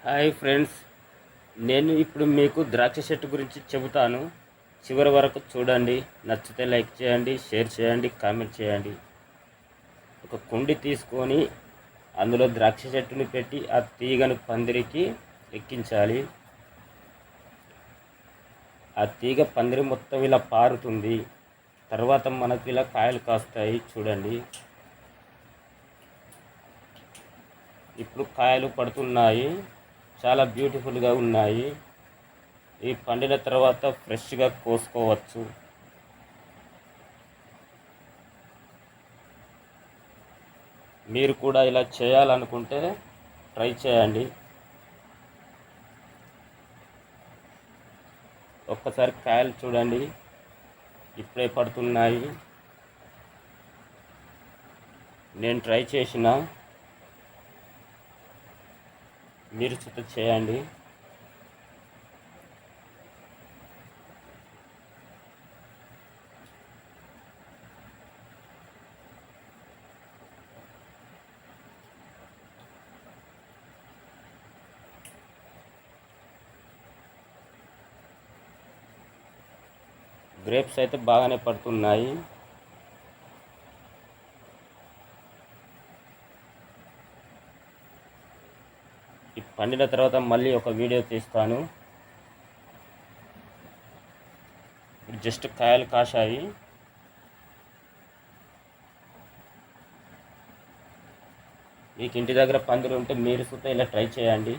Hi friends, నేను ఇప్పుడు మీకు ద్రాక్ష చెట్టు గురించి చెబుతాను. చివరి వరకు చూడండి. నచ్చితే లైక్ చేయండి, షేర్ చేయండి, కామెంట్ చేయండి. ఒక కుండి తీసుకొని అందులో ద్రాక్ష చెట్టుని పెట్టి ఆ తీగను పందిరికి ఎక్కించాలి. ఆ తీగ పందిరి మొత్తం ఇలా పారుతుంది. తర్వాత మనకు ఇలా కాయలు కాస్తాయి. చూడండి, ఇప్పుడు కాయలు పడుతున్నాయి. చాలా బ్యూటిఫుల్గా ఉన్నాయి. ఈ పండిన తర్వాత ఫ్రెష్గా కోసుకోవచ్చు. మీరు కూడా ఇలా చేయాలనుకుంటే ట్రై చేయండి. ఒక్కసారి కాయలు చూడండి, ఇప్పుడే పడుతున్నాయి. నేను ట్రై చేసిన, మీరు చుట్టూ చేయండి. గ్రేప్స్ అయితే బాగానే పడుతున్నాయి. ఈ పండిన తర్వాత మళ్ళీ ఒక వీడియో తీస్తాను. జస్ట్ కాయలు కాశాయి. మీకు ఇంటి దగ్గర పందిరి ఉంటే మీరు సుతా ఇలా ట్రై చేయండి.